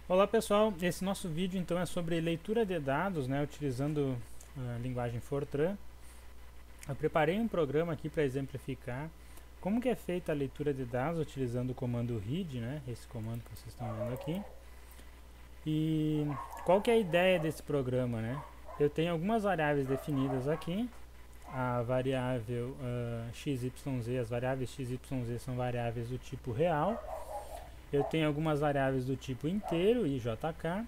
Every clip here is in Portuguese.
Olá pessoal, esse nosso vídeo então é sobre leitura de dados, né, utilizando a linguagem Fortran. Eu preparei um programa aqui para exemplificar como que é feita a leitura de dados utilizando o comando read, né, esse comando que vocês estão vendo aqui. E qual que é a ideia desse programa, né? Eu tenho algumas variáveis definidas aqui. A variável XYZ, as variáveis XYZ são variáveis do tipo real. Eu tenho algumas variáveis do tipo inteiro, IJK.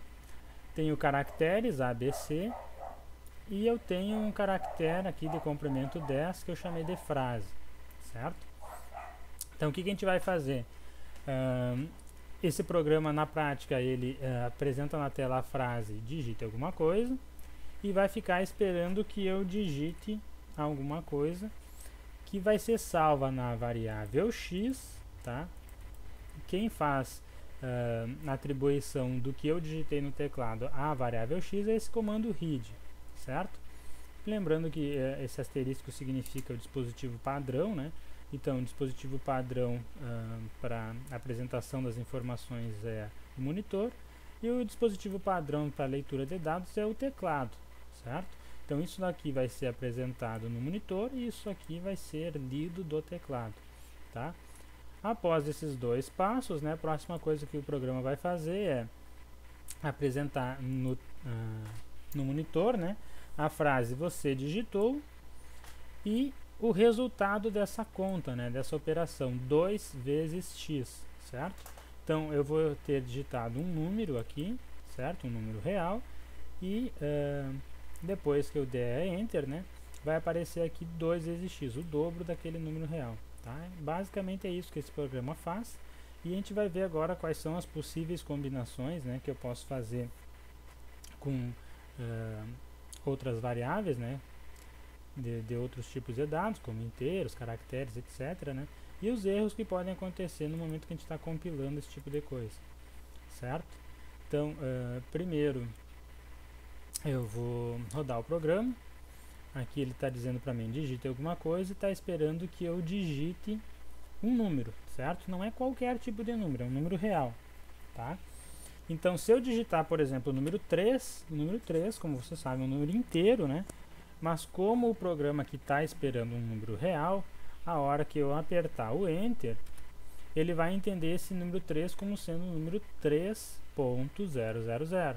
Tenho caracteres ABC e eu tenho um caractere aqui de comprimento 10 que eu chamei de frase, certo? Então o que a gente vai fazer? Esse programa na prática ele apresenta na tela a frase digite alguma coisa e vai ficar esperando que eu digite alguma coisa que vai ser salva na variável x, tá? Quem faz a atribuição do que eu digitei no teclado à variável x é esse comando read, certo? Lembrando que esse asterisco significa o dispositivo padrão, né? Então, o dispositivo padrão para apresentação das informações é o monitor e o dispositivo padrão para leitura de dados é o teclado, certo? Então, isso daqui vai ser apresentado no monitor e isso aqui vai ser lido do teclado, tá? Após esses dois passos, né, a próxima coisa que o programa vai fazer é apresentar no monitor, né, a frase você digitou e o resultado dessa conta, né, dessa operação 2 vezes x, certo? Então eu vou ter digitado um número aqui, certo? Um número real e depois que eu der Enter, né, vai aparecer aqui 2 vezes x, o dobro daquele número real. Tá? Basicamente é isso que esse programa faz. E a gente vai ver agora quais são as possíveis combinações, né, que eu posso fazer com outras variáveis, né, de outros tipos de dados, como inteiros, caracteres, etc. Né, e os erros que podem acontecer no momento que a gente está compilando esse tipo de coisa. Certo? Então, primeiro eu vou rodar o programa. Aqui ele está dizendo para mim, digite alguma coisa e está esperando que eu digite um número, certo? Não é qualquer tipo de número, é um número real, tá? Então, se eu digitar, por exemplo, o número 3, como você sabe, é um número inteiro, né? Mas como o programa aqui está esperando um número real, a hora que eu apertar o Enter, ele vai entender esse número 3 como sendo o número 3.000,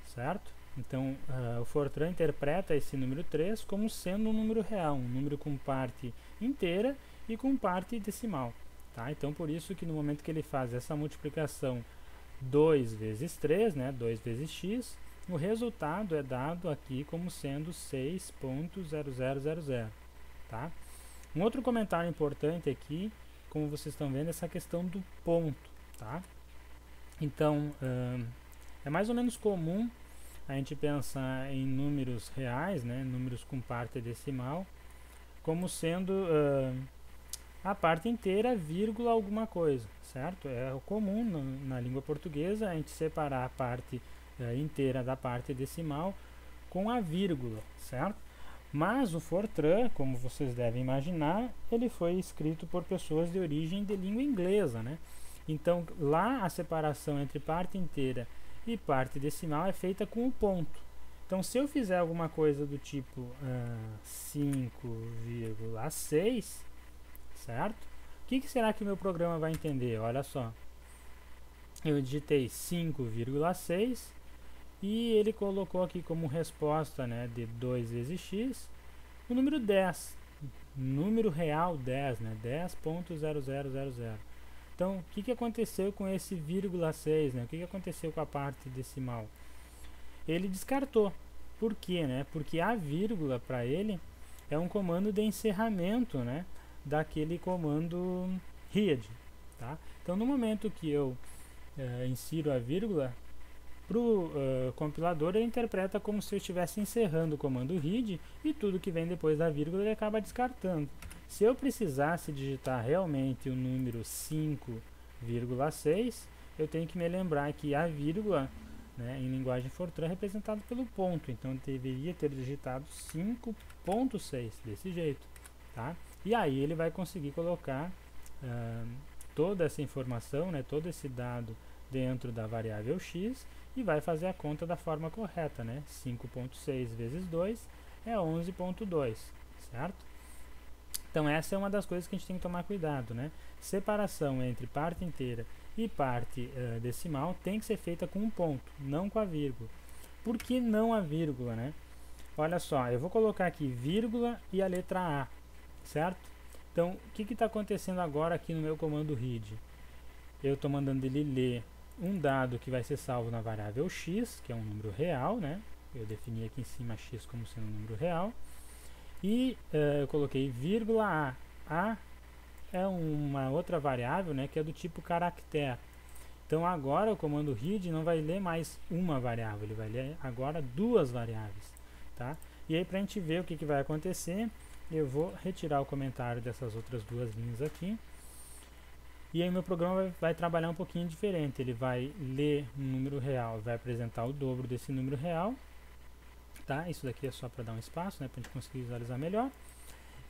certo? Então, o Fortran interpreta esse número 3 como sendo um número real, um número com parte inteira e com parte decimal. Tá? Então, por isso que no momento que ele faz essa multiplicação 2 vezes 3, né, 2 vezes x, o resultado é dado aqui como sendo 6.0000. Tá? Um outro comentário importante aqui, como vocês estão vendo, é essa questão do ponto. Tá? Então, é mais ou menos comum a gente pensar em números reais, né, números com parte decimal, como sendo a parte inteira, vírgula, alguma coisa, certo? É comum na língua portuguesa a gente separar a parte inteira da parte decimal com a vírgula, certo? Mas o Fortran, como vocês devem imaginar, ele foi escrito por pessoas de origem de língua inglesa, né? Então, lá a separação entre parte inteira e parte decimal é feita com o ponto. Então, se eu fizer alguma coisa do tipo 5,6, certo? O que será que meu programa vai entender? Olha só, eu digitei 5,6 e ele colocou aqui como resposta, né, de 2 vezes x o número 10, número real 10, né, 10.0000. Então, o que aconteceu com esse vírgula 6, né? O que aconteceu com a parte decimal? Ele descartou. Por quê, né? Porque a vírgula para ele é um comando de encerramento, né, daquele comando read, tá? Então, no momento que eu insiro a vírgula, para o compilador ele interpreta como se eu estivesse encerrando o comando read e tudo que vem depois da vírgula ele acaba descartando. Se eu precisasse digitar realmente o número 5,6, eu tenho que me lembrar que a vírgula, né, em linguagem Fortran é representada pelo ponto, então eu deveria ter digitado 5.6 desse jeito, tá? E aí ele vai conseguir colocar toda essa informação, né, todo esse dado dentro da variável x e vai fazer a conta da forma correta, né? 5.6 vezes 2 é 11.2, certo? Então essa é uma das coisas que a gente tem que tomar cuidado, né? Separação entre parte inteira e parte decimal tem que ser feita com um ponto, não com a vírgula. Por que não a vírgula, né? Olha só, eu vou colocar aqui vírgula e a letra A, certo? Então, o que está acontecendo agora aqui no meu comando read? Eu estou mandando ele ler um dado que vai ser salvo na variável x, que é um número real, né? Eu defini aqui em cima x como sendo um número real. E eu coloquei vírgula A. A é uma outra variável, né, que é do tipo caractere. Então agora o comando read não vai ler mais uma variável, ele vai ler agora duas variáveis. Tá? E aí, para a gente ver o que vai acontecer, eu vou retirar o comentário dessas outras duas linhas aqui. E aí meu programa vai trabalhar um pouquinho diferente. Ele vai ler um número real, vai apresentar o dobro desse número real. Tá? Isso daqui é só para dar um espaço, né, para a gente conseguir visualizar melhor.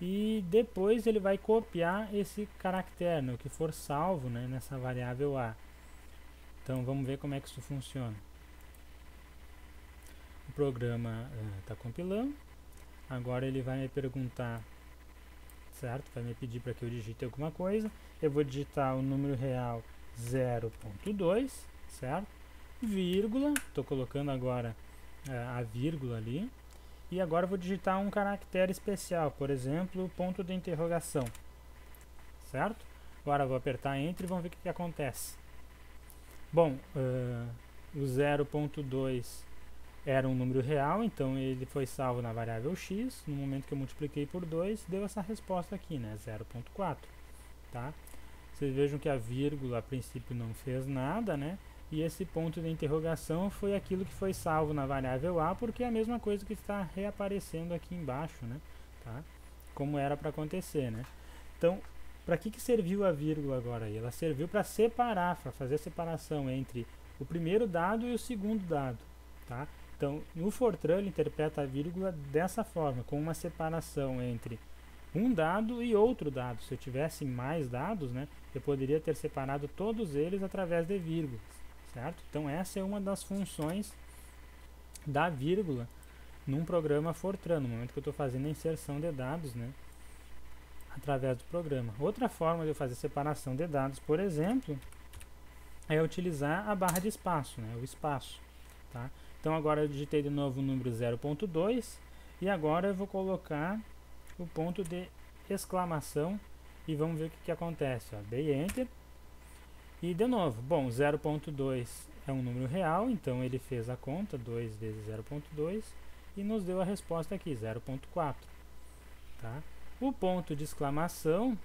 E depois ele vai copiar esse caractere, né, o que for salvo, né, nessa variável A. Então vamos ver como é que isso funciona. O programa está compilando. Agora ele vai me perguntar, certo? Vai me pedir para que eu digite alguma coisa. Eu vou digitar o número real 0.2, certo? Vírgula, estou colocando agora a vírgula ali. E agora eu vou digitar um caractere especial, por exemplo, ponto de interrogação, certo? Agora eu vou apertar Enter e vamos ver o que acontece. Bom, o 0.2 era um número real, então ele foi salvo na variável x. No momento que eu multipliquei por 2, deu essa resposta aqui, né? 0.4. Tá? Vocês vejam que a vírgula a princípio não fez nada, né? E esse ponto de interrogação foi aquilo que foi salvo na variável A, porque é a mesma coisa que está reaparecendo aqui embaixo, né? Tá? Como era para acontecer, né? Então, para que serviu a vírgula agora aí? Ela serviu para separar, para fazer a separação entre o primeiro dado e o segundo dado, tá? Então, no Fortran, ele interpreta a vírgula dessa forma, com uma separação entre um dado e outro dado. Se eu tivesse mais dados, né, eu poderia ter separado todos eles através de vírgulas, certo? Então, essa é uma das funções da vírgula num programa Fortran, no momento que eu estou fazendo a inserção de dados, né, através do programa. Outra forma de eu fazer separação de dados, por exemplo, é utilizar a barra de espaço, né, o espaço, tá? Então agora eu digitei de novo o número 0.2 e agora eu vou colocar o ponto de exclamação e vamos ver o que acontece. Ó. Dei Enter e de novo, bom, 0.2 é um número real, então ele fez a conta, 2 vezes 0.2 e nos deu a resposta aqui, 0.4. Tá? O ponto de exclamação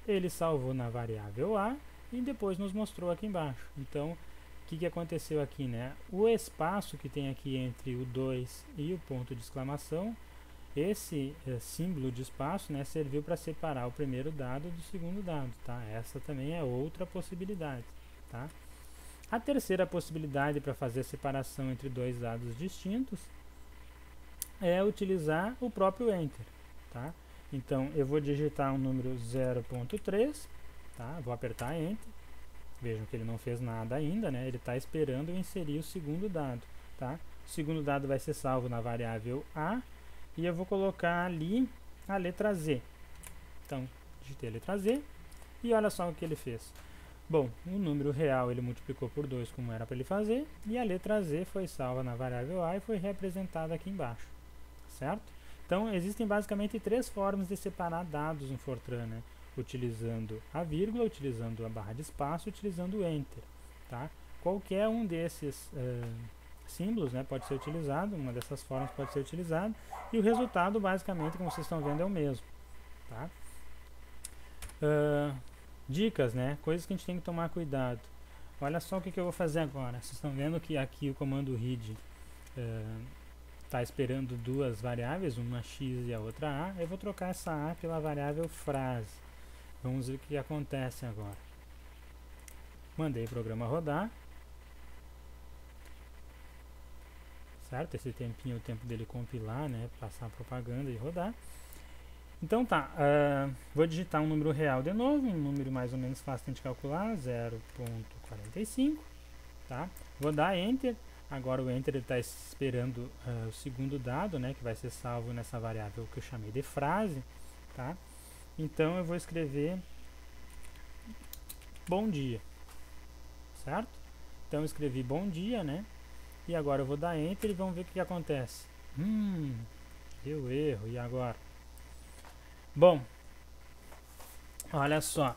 ele salvou na variável A e depois nos mostrou aqui embaixo. Então, o que aconteceu aqui, né? O espaço que tem aqui entre o 2 e o ponto de exclamação, esse símbolo de espaço, né, serviu para separar o primeiro dado do segundo dado, tá? Essa também é outra possibilidade, tá? A terceira possibilidade para fazer a separação entre dois dados distintos é utilizar o próprio Enter, tá? Então, eu vou digitar um número 0.3, tá? Vou apertar Enter. Vejam que ele não fez nada ainda, né? Ele está esperando eu inserir o segundo dado, tá? O segundo dado vai ser salvo na variável A e eu vou colocar ali a letra Z. Então, digitei a letra Z e olha só o que ele fez. Bom, o número real ele multiplicou por 2 como era para ele fazer e a letra Z foi salva na variável A e foi representada aqui embaixo, certo? Então, existem basicamente três formas de separar dados no Fortran, né? Utilizando a vírgula, utilizando a barra de espaço, utilizando o Enter, tá? Qualquer um desses símbolos, né, pode ser utilizado, uma dessas formas pode ser utilizado, e o resultado, basicamente, como vocês estão vendo, é o mesmo, tá? Dicas, né, coisas que a gente tem que tomar cuidado. Olha só o que eu vou fazer agora. Vocês estão vendo que aqui o comando read está esperando duas variáveis, uma x e a outra a. Eu vou trocar essa a pela variável frase. Vamos ver o que acontece agora. Mandei o programa rodar. Certo? Esse tempinho é o tempo dele compilar, né? Passar a propaganda e rodar. Então tá, vou digitar um número real de novo, um número mais ou menos fácil de calcular, 0,45, tá? Vou dar Enter, agora o Enter está esperando o segundo dado, né, que vai ser salvo nessa variável que eu chamei de frase, tá? Então eu vou escrever bom dia, certo? Então eu escrevi bom dia, né? E agora eu vou dar Enter e vamos ver o que acontece. Deu erro, e agora? Bom, olha só,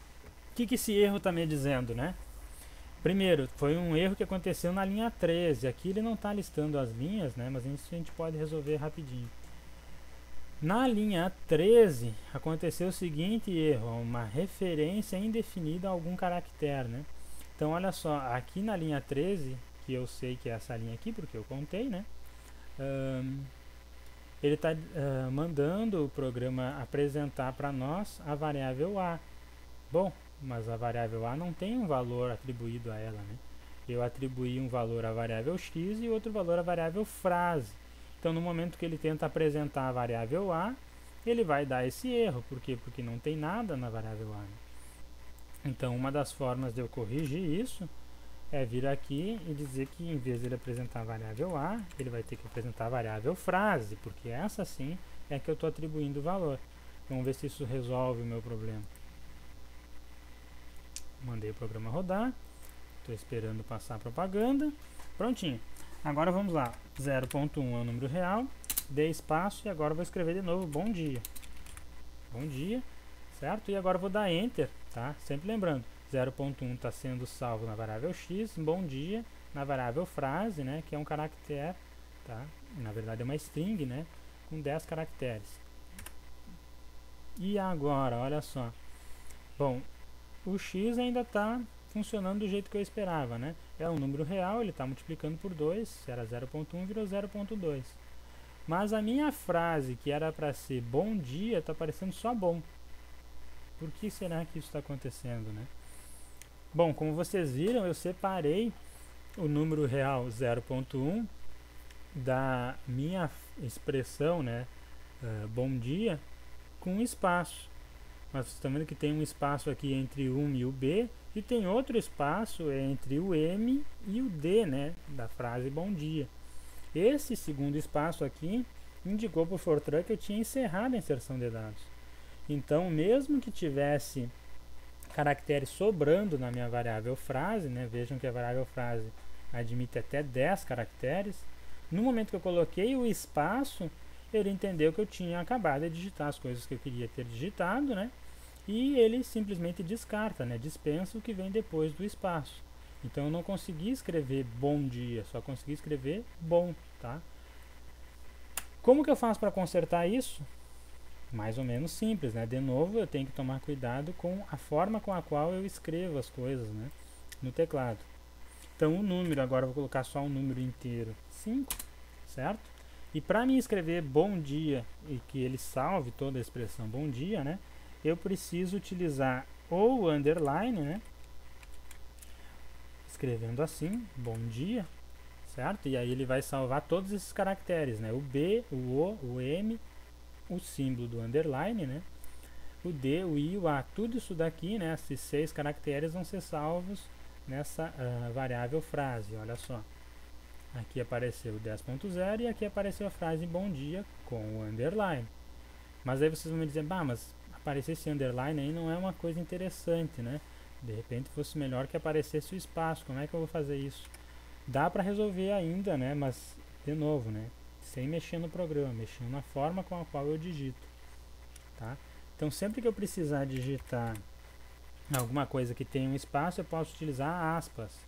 o que esse erro está me dizendo, né? Primeiro, foi um erro que aconteceu na linha 13. Aqui ele não está listando as linhas, né? Mas isso a gente pode resolver rapidinho. Na linha 13, aconteceu o seguinte erro, uma referência indefinida a algum caractere, né? Então, olha só, aqui na linha 13, que eu sei que é essa linha aqui, porque eu contei, né? Ele está mandando o programa apresentar para nós a variável A. Bom, mas a variável A não tem um valor atribuído a ela, né? Eu atribuí um valor à variável x e outro valor à variável frase. Então, no momento que ele tenta apresentar a variável A, ele vai dar esse erro. Por quê? Porque não tem nada na variável A, né? Então, uma das formas de eu corrigir isso é vir aqui e dizer que em vez de ele apresentar a variável A, ele vai ter que apresentar a variável frase, porque essa sim é que eu estou atribuindo o valor. Vamos ver se isso resolve o meu problema. Mandei o programa rodar, estou esperando passar a propaganda. Prontinho. Agora vamos lá. 0.1 é o número real, dei espaço e agora vou escrever de novo bom dia. Bom dia, certo? E agora vou dar Enter, tá? Sempre lembrando, 0.1 está sendo salvo na variável x, bom dia, na variável frase, né? Que é um caractere, tá? Na verdade é uma string, né? Com 10 caracteres. E agora, olha só. Bom, o x ainda está funcionando do jeito que eu esperava, né? É um número real, ele está multiplicando por 2, se era 0.1 virou 0.2. Mas a minha frase, que era para ser bom dia, está aparecendo só bom. Por que será que isso está acontecendo, né? Bom, como vocês viram, eu separei o número real 0.1 da minha expressão, né, bom dia, com um espaço. Mas vocês estão vendo que tem um espaço aqui entre o 1 e o B, e tem outro espaço entre o M e o D, né, da frase bom dia. Esse segundo espaço aqui indicou para o Fortran que eu tinha encerrado a inserção de dados. Então, mesmo que tivesse caracteres sobrando na minha variável frase, né, vejam que a variável frase admite até 10 caracteres, no momento que eu coloquei o espaço, ele entendeu que eu tinha acabado de digitar as coisas que eu queria ter digitado, né? E ele simplesmente descarta, né? Dispensa o que vem depois do espaço. Então eu não consegui escrever bom dia, só consegui escrever bom, tá? Como que eu faço para consertar isso? Mais ou menos simples, né? De novo, eu tenho que tomar cuidado com a forma com a qual eu escrevo as coisas, né, no teclado. Então o número, agora eu vou colocar só um número inteiro, 5, certo? E para mim escrever bom dia e que ele salve toda a expressão bom dia, né, eu preciso utilizar ou o underline, né, escrevendo assim, bom dia, certo? E aí ele vai salvar todos esses caracteres, né, o B, o M, o símbolo do underline, né, o D, o I, o A, tudo isso daqui, né, esses 6 caracteres vão ser salvos nessa variável frase, olha só. Aqui apareceu o 10.0 e aqui apareceu a frase bom dia com o underline. Mas aí vocês vão me dizer, bah, mas aparecer esse underline aí não é uma coisa interessante, né? De repente fosse melhor que aparecesse o espaço, como é que eu vou fazer isso? Dá para resolver ainda, né? Mas, de novo, né, sem mexer no programa, mexendo na forma com a qual eu digito, tá? Então sempre que eu precisar digitar alguma coisa que tenha um espaço, eu posso utilizar aspas.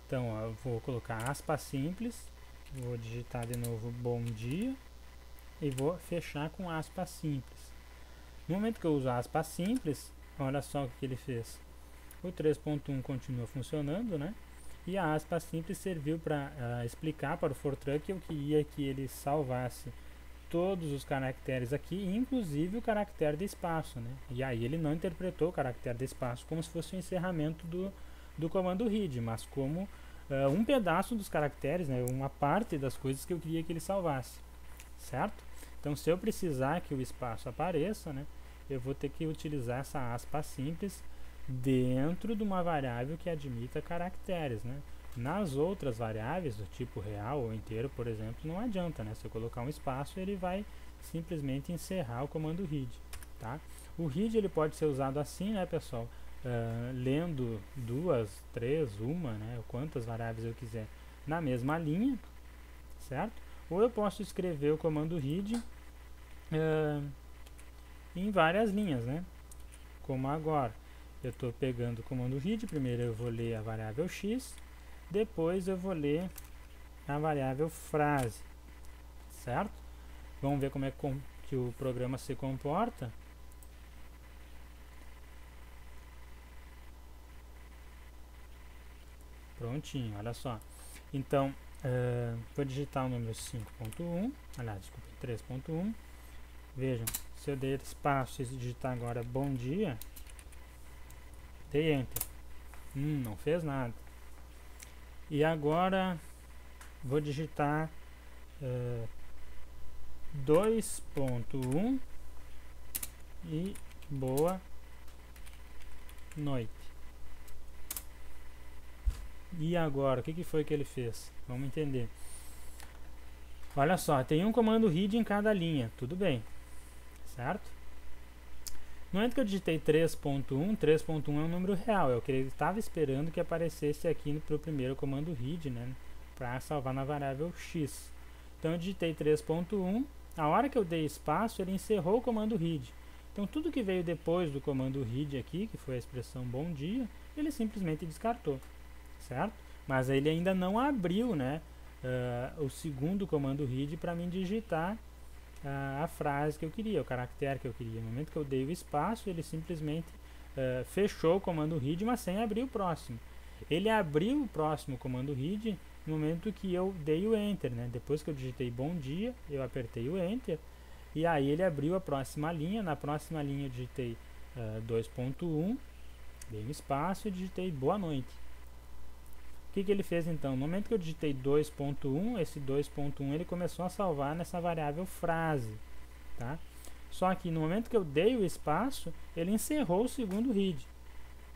Então, ó, eu vou colocar aspas simples, vou digitar de novo bom dia e vou fechar com aspas simples. No momento que eu uso aspas simples, olha só o que ele fez. O 3.1 continua funcionando, né? E a aspas simples serviu para explicar para o Fortran que eu queria que ele salvasse todos os caracteres aqui, inclusive o caractere de espaço, né? E aí ele não interpretou o caractere de espaço como se fosse o encerramento do comando read, mas como um pedaço dos caracteres, né? Uma parte das coisas que eu queria que ele salvasse, certo? Então, se eu precisar que o espaço apareça, né, eu vou ter que utilizar essa aspa simples dentro de uma variável que admita caracteres, né? Nas outras variáveis, do tipo real ou inteiro, por exemplo, não adianta, né? Se eu colocar um espaço, ele vai simplesmente encerrar o comando read, tá? O read ele pode ser usado assim, né, pessoal? Lendo duas, três, uma, né, ou quantas variáveis eu quiser na mesma linha, certo? Ou eu posso escrever o comando read em várias linhas, né? Como agora, eu estou pegando o comando read, primeiro eu vou ler a variável x, depois eu vou ler a variável frase, certo? Vamos ver como é que o programa se comporta. Prontinho, olha só. Então, vou digitar o número 5.1, aliás, desculpa, 3.1. Vejam, se eu der espaço e digitar agora bom dia, dei enter. Não fez nada. E agora, vou digitar 2.1 e boa noite. E agora, o que foi que ele fez? Vamos entender. Olha só, tem um comando read em cada linha, tudo bem, certo? No momento que eu digitei 3.1, 3.1 é um número real, é o que ele estava esperando que aparecesse aqui para o primeiro comando read, né? Para salvar na variável x. Então eu digitei 3.1, a hora que eu dei espaço, ele encerrou o comando read. Então tudo que veio depois do comando read aqui, que foi a expressão bom dia, ele simplesmente descartou. Certo? Mas ele ainda não abriu, né, o segundo comando read para mim digitar a frase que eu queria, o caractere que eu queria. No momento que eu dei o espaço, ele simplesmente fechou o comando read, mas sem abrir o próximo. Ele abriu o próximo comando read no momento que eu dei o enter, né? Depois que eu digitei bom dia, eu apertei o enter e aí ele abriu a próxima linha. Na próxima linha eu digitei 2.1, dei um espaço e digitei boa noite. O que ele fez então? No momento que eu digitei 2.1, esse 2.1 ele começou a salvar nessa variável frase, tá? Só que no momento que eu dei o espaço, ele encerrou o segundo read,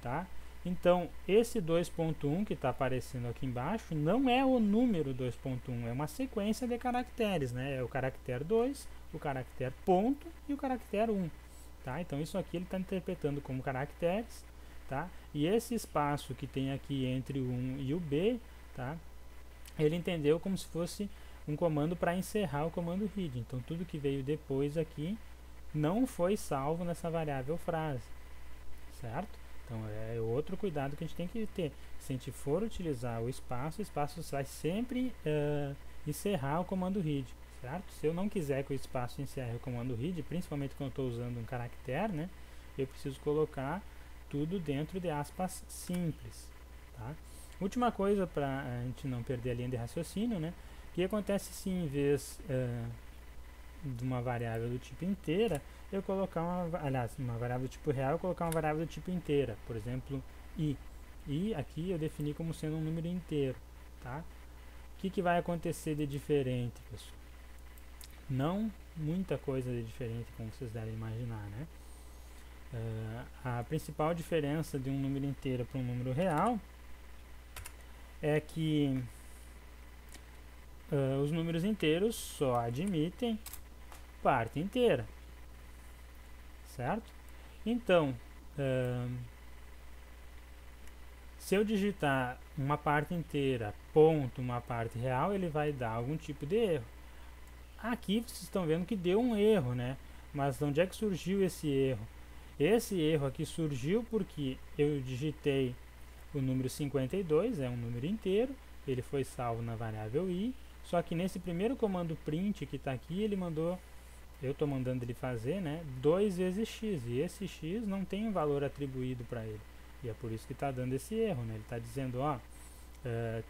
tá? Então, esse 2.1 que está aparecendo aqui embaixo não é o número 2.1, é uma sequência de caracteres, né? É o caractere 2, o caractere ponto e o caractere 1, tá? Então, isso aqui ele está interpretando como caracteres, tá? E esse espaço que tem aqui entre o 1 e o B, tá? Ele entendeu como se fosse um comando para encerrar o comando read. Então, tudo que veio depois aqui não foi salvo nessa variável frase, certo? Então, é outro cuidado que a gente tem que ter. Se a gente for utilizar o espaço vai sempre encerrar o comando read, certo? Se eu não quiser que o espaço encerre o comando read, principalmente quando eu estou usando um caractere, né? Eu preciso colocar tudo dentro de aspas simples, tá? Última coisa para a gente não perder a linha de raciocínio, né? O que acontece se em vez de uma variável do tipo inteira, eu colocar uma variável do tipo real, eu colocar uma variável do tipo inteira, por exemplo, i. I aqui eu defini como sendo um número inteiro, tá? O que vai acontecer de diferente, pessoal? Não muita coisa de diferente, como vocês devem imaginar, né? A principal diferença de um número inteiro para um número real é que os números inteiros só admitem parte inteira, certo? Então, se eu digitar uma parte inteira, ponto, uma parte real, ele vai dar algum tipo de erro. Aqui vocês estão vendo que deu um erro, né? Mas de onde é que surgiu esse erro? Esse erro aqui surgiu porque eu digitei o número 52, é um número inteiro, ele foi salvo na variável i, só que nesse primeiro comando print que está aqui, ele mandou, eu estou mandando ele fazer, né, 2 vezes x, e esse x não tem um valor atribuído para ele, e é por isso que está dando esse erro, né, ele está dizendo, ó,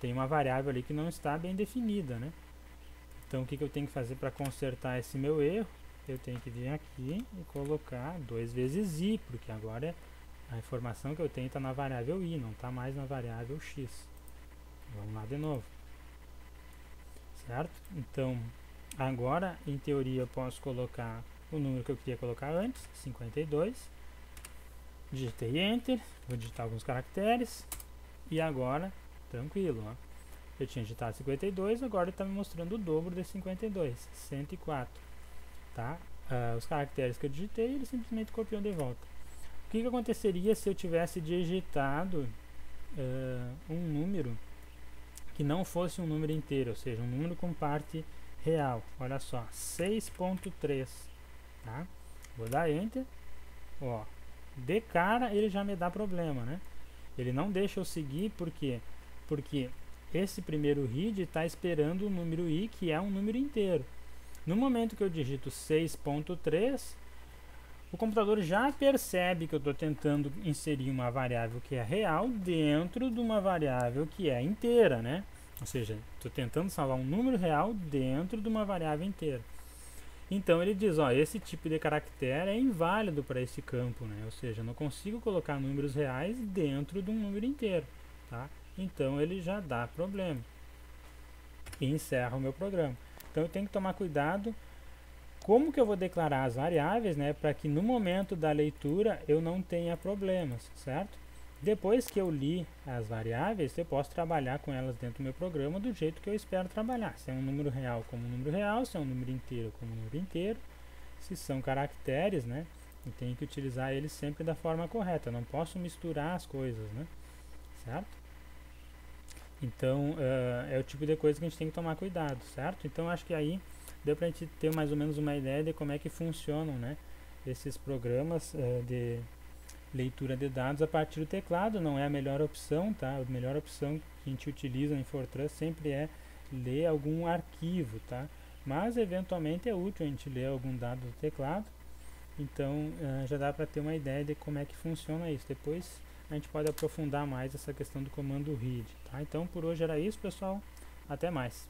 tem uma variável ali que não está bem definida, né. Então o que eu tenho que fazer para consertar esse meu erro? Eu tenho que vir aqui e colocar 2 vezes i, porque agora a informação que eu tenho está na variável i, não está mais na variável x. Vamos lá de novo. Certo? Então, Agora, em teoria, eu posso colocar o número que eu queria colocar antes, 52. Digitei Enter, vou digitar alguns caracteres e agora, tranquilo, ó. Eu tinha digitado 52, agora ele está me mostrando o dobro de 52, 104, tá? Os caracteres que eu digitei, ele simplesmente copiou de volta. O que aconteceria se eu tivesse digitado um número que não fosse um número inteiro, ou seja, um número com parte real? Olha só, 6.3, tá? Vou dar Enter, ó. De cara ele já me dá problema, né? Ele não deixa eu seguir, por quê? Porque esse primeiro read está esperando o número i, que é um número inteiro. No momento que eu digito 6.3, o computador já percebe que eu estou tentando inserir uma variável que é real dentro de uma variável que é inteira, né? Ou seja, estou tentando salvar um número real dentro de uma variável inteira. Então ele diz, ó, esse tipo de caractere é inválido para esse campo, né? Ou seja, eu não consigo colocar números reais dentro de um número inteiro, tá? Então ele já dá problema e encerra o meu programa. Então eu tenho que tomar cuidado como que eu vou declarar as variáveis, né, para que no momento da leitura eu não tenha problemas, certo? Depois que eu li as variáveis, eu posso trabalhar com elas dentro do meu programa do jeito que eu espero trabalhar. Se é um número real como um número real, se é um número inteiro como um número inteiro, se são caracteres, né, eu tenho que utilizar eles sempre da forma correta. Eu não posso misturar as coisas, né, certo? Então, é o tipo de coisa que a gente tem que tomar cuidado, certo? Então, acho que aí deu pra gente ter mais ou menos uma ideia de como é que funcionam, né, esses programas de leitura de dados a partir do teclado. Não é a melhor opção, tá? A melhor opção que a gente utiliza em Fortran sempre é ler algum arquivo, tá? Mas, eventualmente, é útil a gente ler algum dado do teclado. Então, já dá para ter uma ideia de como é que funciona isso. Depois a gente pode aprofundar mais essa questão do comando read, tá? Então, por hoje era isso, pessoal. Até mais.